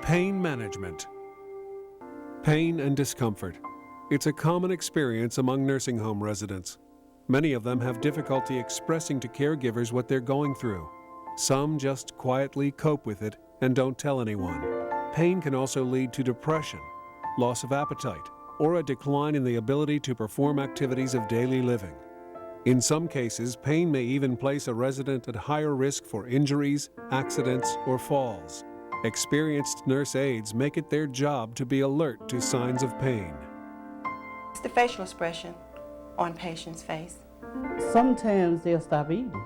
Pain management. Pain and discomfort. It's a common experience among nursing home residents. Many of them have difficulty expressing to caregivers what they're going through. Some just quietly cope with it and don't tell anyone. Pain can also lead to depression, loss of appetite, or a decline in the ability to perform activities of daily living. In some cases, pain may even place a resident at higher risk for injuries, accidents, or falls. Experienced nurse aides make it their job to be alert to signs of pain. It's the facial expression on patient's face. Sometimes they'll stop eating.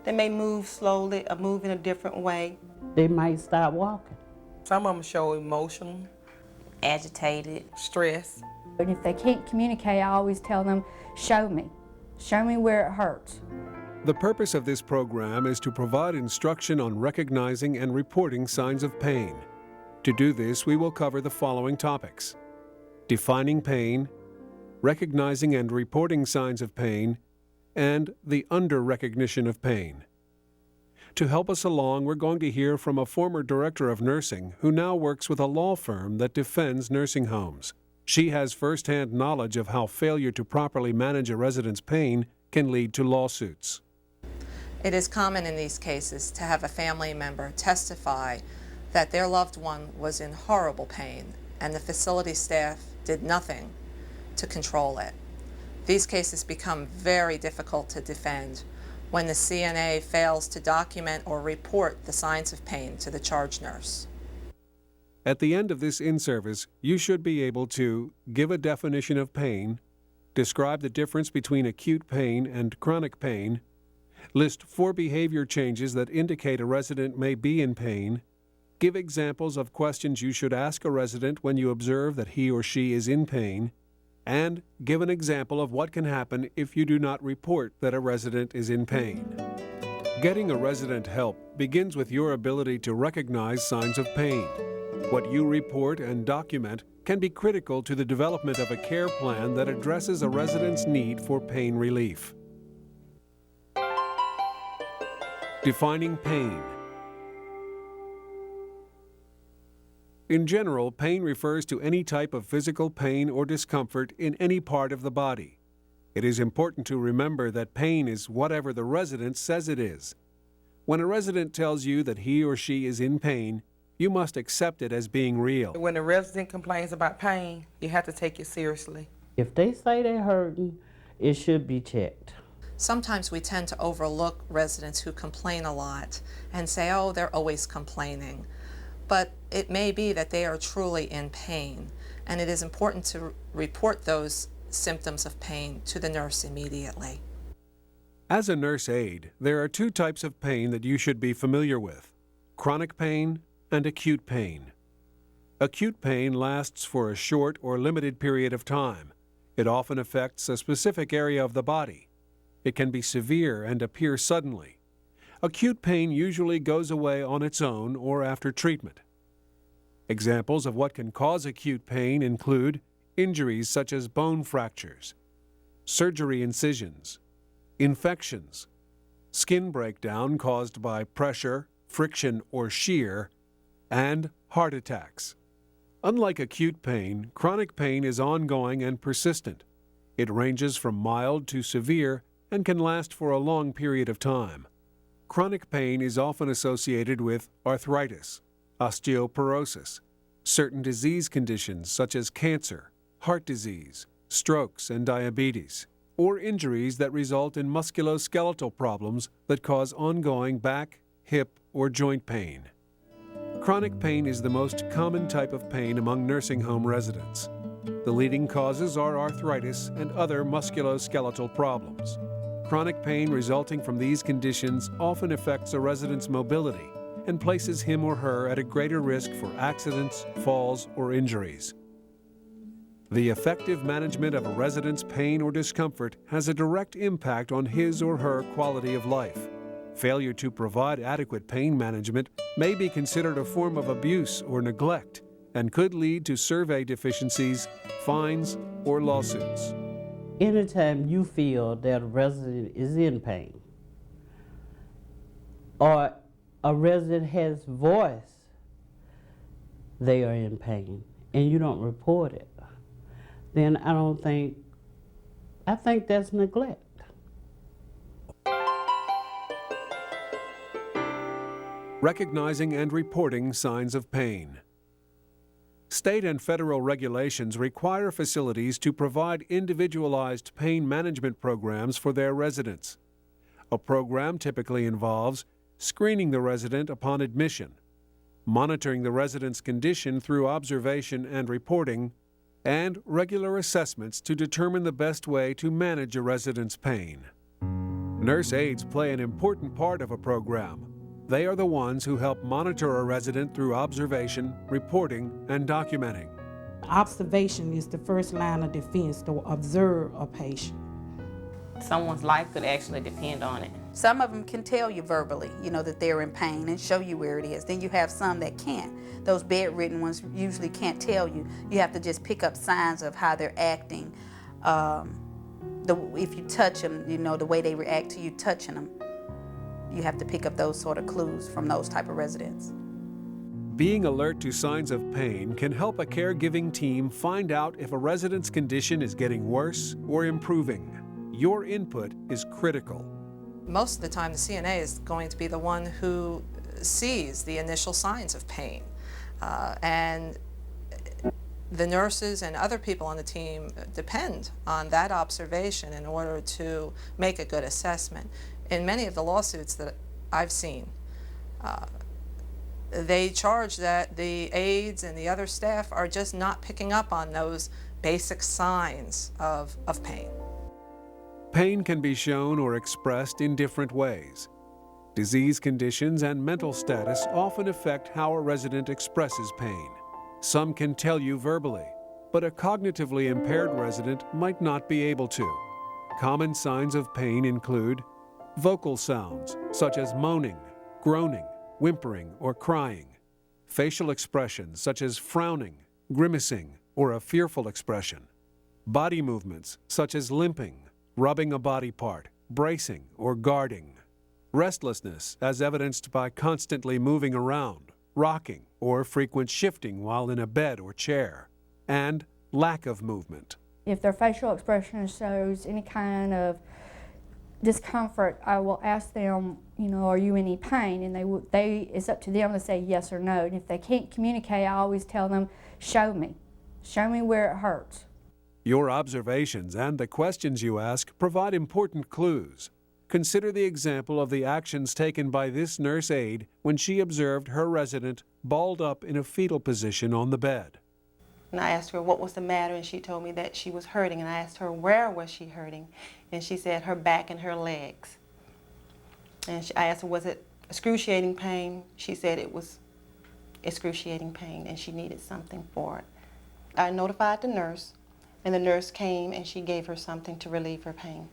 They may move slowly or move in a different way. They might stop walking. Some of them show emotional, Agitated. stress. And if they can't communicate, I always tell them, show me. Show me where it hurts. The purpose of this program is to provide instruction on recognizing and reporting signs of pain. To do this, we will cover the following topics: defining pain, recognizing and reporting signs of pain, and the under-recognition of pain. To help us along, we're going to hear from a former director of nursing who now works with a law firm that defends nursing homes. She has first-hand knowledge of how failure to properly manage a resident's pain can lead to lawsuits. It is common in these cases to have a family member testify that their loved one was in horrible pain and the facility staff did nothing to control it. These cases become very difficult to defend when the CNA fails to document or report the signs of pain to the charge nurse. At the end of this in-service, you should be able to give a definition of pain, describe the difference between acute pain and chronic pain, list 4 behavior changes that indicate a resident may be in pain, give examples of questions you should ask a resident when you observe that he or she is in pain, and give an example of what can happen if you do not report that a resident is in pain. Getting a resident help begins with your ability to recognize signs of pain. What you report and document can be critical to the development of a care plan that addresses a resident's need for pain relief. Defining pain. In general, pain refers to any type of physical pain or discomfort in any part of the body. It is important to remember that pain is whatever the resident says it is. When a resident tells you that he or she is in pain, you must accept it as being real. When a resident complains about pain, you have to take it seriously. If they say they're hurting, it should be checked. Sometimes we tend to overlook residents who complain a lot and say, oh, they're always complaining. But it may be that they are truly in pain, and it is important to report those symptoms of pain to the nurse immediately. As a nurse aide, there are 2 types of pain that you should be familiar with: chronic pain and acute pain. Acute pain lasts for a short or limited period of time. It often affects a specific area of the body. It can be severe and appear suddenly. Acute pain usually goes away on its own or after treatment. Examples of what can cause acute pain include injuries such as bone fractures, surgery incisions, infections, skin breakdown caused by pressure, friction, or shear, and heart attacks. Unlike acute pain, chronic pain is ongoing and persistent. It ranges from mild to severe and can last for a long period of time. Chronic pain is often associated with arthritis, osteoporosis, certain disease conditions such as cancer, heart disease, strokes, and diabetes, or injuries that result in musculoskeletal problems that cause ongoing back, hip, or joint pain. Chronic pain is the most common type of pain among nursing home residents. The leading causes are arthritis and other musculoskeletal problems. Chronic pain resulting from these conditions often affects a resident's mobility and places him or her at a greater risk for accidents, falls, or injuries. The effective management of a resident's pain or discomfort has a direct impact on his or her quality of life. Failure to provide adequate pain management may be considered a form of abuse or neglect and could lead to survey deficiencies, fines, or lawsuits. Anytime you feel that a resident is in pain or a resident has voice they are in pain and you don't report it, then I think that's neglect. Recognizing and reporting signs of pain. State and federal regulations require facilities to provide individualized pain management programs for their residents. A program typically involves screening the resident upon admission, monitoring the resident's condition through observation and reporting, and regular assessments to determine the best way to manage a resident's pain. Nurse aides play an important part of a program. They are the ones who help monitor a resident through observation, reporting, and documenting. Observation is the first line of defense, to observe a patient. Someone's life could actually depend on it. Some of them can tell you verbally, that they're in pain and show you where it is. Then you have some that can't. Those bedridden ones usually can't tell you. You have to just pick up signs of how they're acting. If you touch them, the way they react to you touching them. You have to pick up those sort of clues from those type of residents. Being alert to signs of pain can help a caregiving team find out if a resident's condition is getting worse or improving. Your input is critical. Most of the time, the CNA is going to be the one who sees the initial signs of pain. And the nurses and other people on the team depend on that observation in order to make a good assessment. In many of the lawsuits that I've seen, they charge that the aides and the other staff are just not picking up on those basic signs of pain. Pain can be shown or expressed in different ways. Disease conditions and mental status often affect how a resident expresses pain. Some can tell you verbally, but a cognitively impaired resident might not be able to. Common signs of pain include vocal sounds, such as moaning, groaning, whimpering, or crying. Facial expressions, such as frowning, grimacing, or a fearful expression. Body movements, such as limping, rubbing a body part, bracing, or guarding. Restlessness, as evidenced by constantly moving around, rocking, or frequent shifting while in a bed or chair. And lack of movement. If their facial expression shows any kind of discomfort, I will ask them, are you in any pain? And it's up to them to say yes or no. And if they can't communicate, I always tell them, show me where it hurts. Your observations and the questions you ask provide important clues. Consider the example of the actions taken by this nurse aide when she observed her resident balled up in a fetal position on the bed. And I asked her what was the matter, and she told me that she was hurting. And I asked her where was she hurting, and she said her back and her legs. And I asked her, was it excruciating pain? She said it was excruciating pain, and she needed something for it. I notified the nurse, and the nurse came and she gave her something to relieve her pain.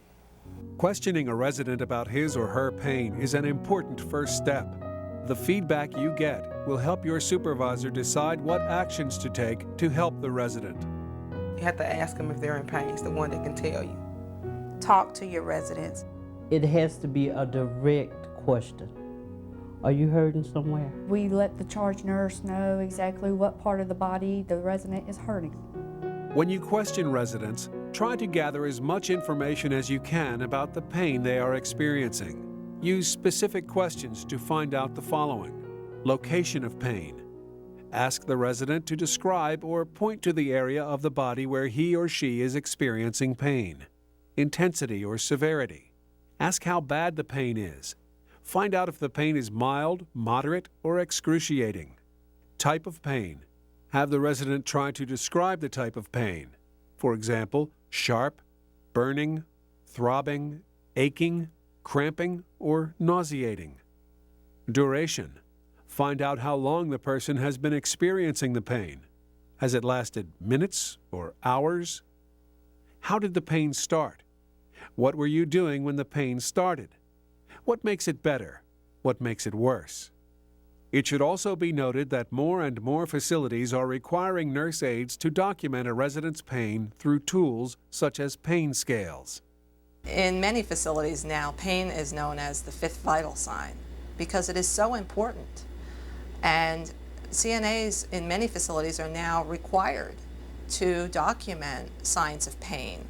Questioning a resident about his or her pain is an important first step. The feedback you get will help your supervisor decide what actions to take to help the resident. You have to ask them if they're in pain. It's the one that can tell you. Talk to your residents. It has to be a direct question. Are you hurting somewhere? We let the charge nurse know exactly what part of the body the resident is hurting. When you question residents, try to gather as much information as you can about the pain they are experiencing. Use specific questions to find out the following: location of pain. Ask the resident to describe or point to the area of the body where he or she is experiencing pain. Intensity or severity. Ask how bad the pain is. Find out if the pain is mild, moderate, or excruciating. Type of pain. Have the resident try to describe the type of pain. For example, sharp, burning, throbbing, aching, cramping, or nauseating. Duration. Find out how long the person has been experiencing the pain. Has it lasted minutes or hours? How did the pain start? What were you doing when the pain started? What makes it better? What makes it worse? It should also be noted that more and more facilities are requiring nurse aides to document a resident's pain through tools such as pain scales. In many facilities now, pain is known as the fifth vital sign because it is so important. And CNAs in many facilities are now required to document signs of pain.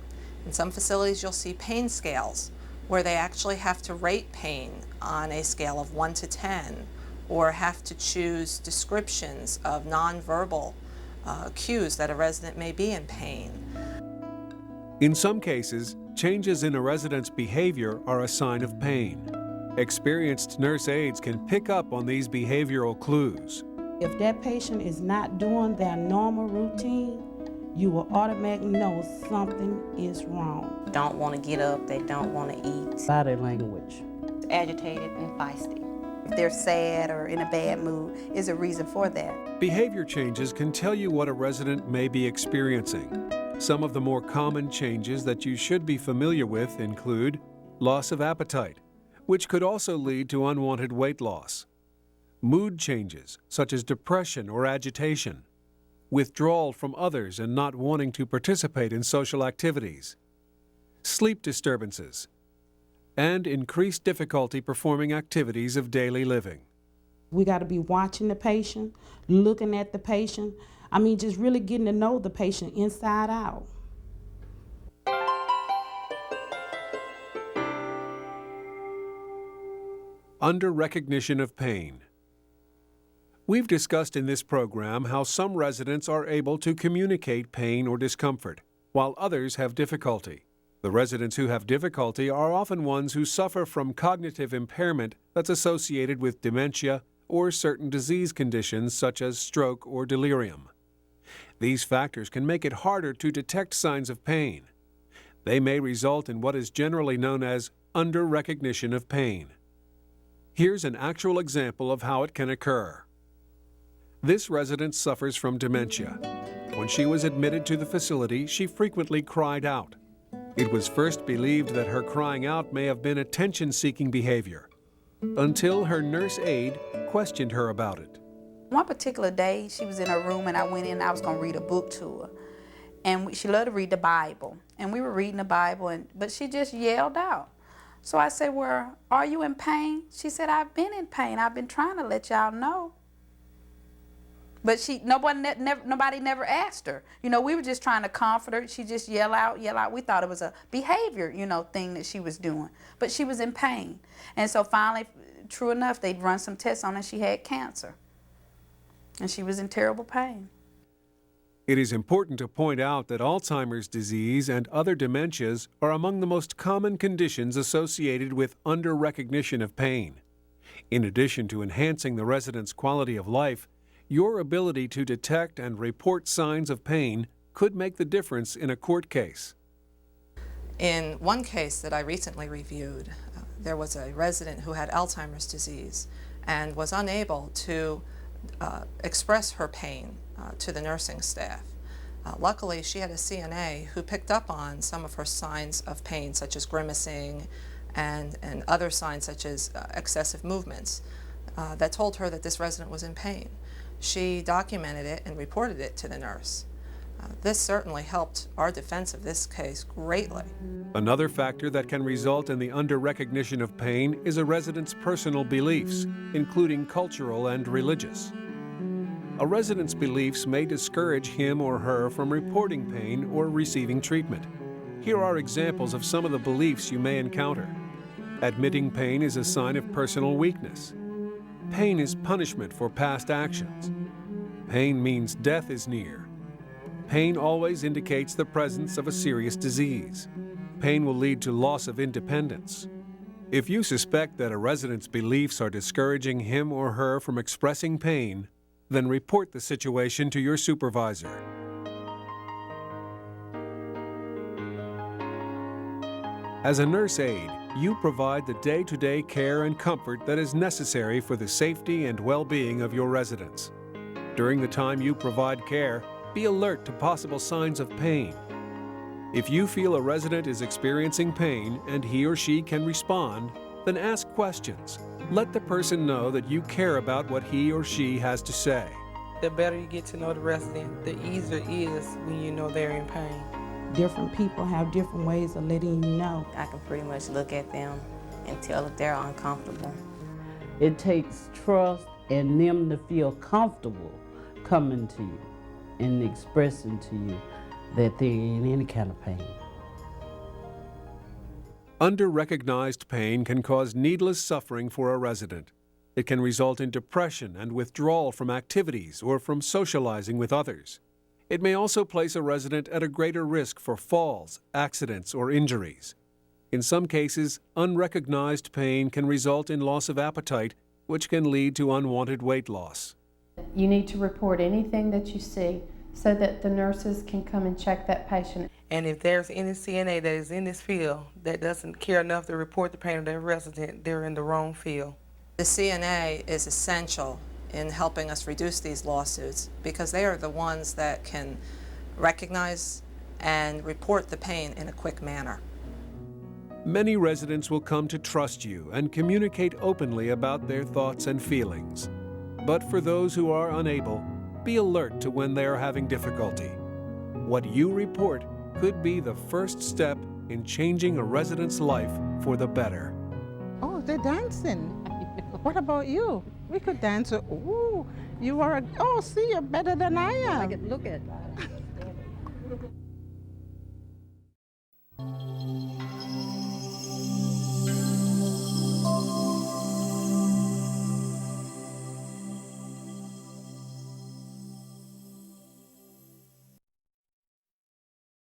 In some facilities you'll see pain scales where they actually have to rate pain on a scale of 1 to 10, or have to choose descriptions of nonverbal cues that a resident may be in pain. In some cases, changes in a resident's behavior are a sign of pain. Experienced nurse aides can pick up on these behavioral clues. If that patient is not doing their normal routine, you will automatically know something is wrong. Don't want to get up, they don't want to eat. Body language. Agitated and feisty. If they're sad or in a bad mood, is a reason for that. Behavior changes can tell you what a resident may be experiencing. Some of the more common changes that you should be familiar with include loss of appetite, which could also lead to unwanted weight loss, mood changes such as depression or agitation, withdrawal from others and not wanting to participate in social activities, sleep disturbances, and increased difficulty performing activities of daily living. We got to be watching the patient, looking at the patient. I mean, just really getting to know the patient inside out. Under recognition of pain. We've discussed in this program how some residents are able to communicate pain or discomfort, while others have difficulty. The residents who have difficulty are often ones who suffer from cognitive impairment that's associated with dementia or certain disease conditions such as stroke or delirium. These factors can make it harder to detect signs of pain. They may result in what is generally known as under-recognition of pain. Here's an actual example of how it can occur. This resident suffers from dementia. When she was admitted to the facility, she frequently cried out. It was first believed that her crying out may have been attention-seeking behavior, until her nurse aide questioned her about it. One particular day, she was in her room and I went in and I was going to read a book to her. And she loved to read the Bible. And we were reading the Bible, but she just yelled out. So I said, well, are you in pain? She said, I've been in pain. I've been trying to let y'all know. But nobody never asked her. You know, we were just trying to comfort her. She just yell out, yell out. We thought it was a behavior, thing that she was doing. But she was in pain. And so finally, true enough, they'd run some tests on her and she had cancer. And she was in terrible pain. It is important to point out that Alzheimer's disease and other dementias are among the most common conditions associated with under-recognition of pain. In addition to enhancing the resident's quality of life, your ability to detect and report signs of pain could make the difference in a court case. In one case that I recently reviewed, there was a resident who had Alzheimer's disease and was unable to express her pain to the nursing staff. Luckily, she had a CNA who picked up on some of her signs of pain, such as grimacing and other signs such as excessive movements, that told her that this resident was in pain. She documented it and reported it to the nurse. This certainly helped our defense of this case greatly. Another factor that can result in the under-recognition of pain is a resident's personal beliefs, including cultural and religious. A resident's beliefs may discourage him or her from reporting pain or receiving treatment. Here are examples of some of the beliefs you may encounter. Admitting pain is a sign of personal weakness. Pain is punishment for past actions. Pain means death is near. Pain always indicates the presence of a serious disease. Pain will lead to loss of independence. If you suspect that a resident's beliefs are discouraging him or her from expressing pain, then report the situation to your supervisor. As a nurse aide, you provide the day-to-day care and comfort that is necessary for the safety and well-being of your residents. During the time you provide care, be alert to possible signs of pain. If you feel a resident is experiencing pain and he or she can respond, then ask questions. Let the person know that you care about what he or she has to say. The better you get to know the resident, the easier it is when you know they're in pain. Different people have different ways of letting you know. I can pretty much look at them and tell if they're uncomfortable. It takes trust and them to feel comfortable coming to you and expressing to you that they're in any kind of pain. Under-recognized pain can cause needless suffering for a resident. It can result in depression and withdrawal from activities or from socializing with others. It may also place a resident at a greater risk for falls, accidents, or injuries. In some cases, unrecognized pain can result in loss of appetite, which can lead to unwanted weight loss. You need to report anything that you see so that the nurses can come and check that patient. And if there's any CNA that is in this field that doesn't care enough to report the pain of their resident, they're in the wrong field. The CNA is essential in helping us reduce these lawsuits because they are the ones that can recognize and report the pain in a quick manner. Many residents will come to trust you and communicate openly about their thoughts and feelings. But for those who are unable, be alert to when they are having difficulty. What you report could be the first step in changing a resident's life for the better. Oh, they're dancing. What about you? We could dance. Ooh, you are oh, see, you're better than I am. Look at that.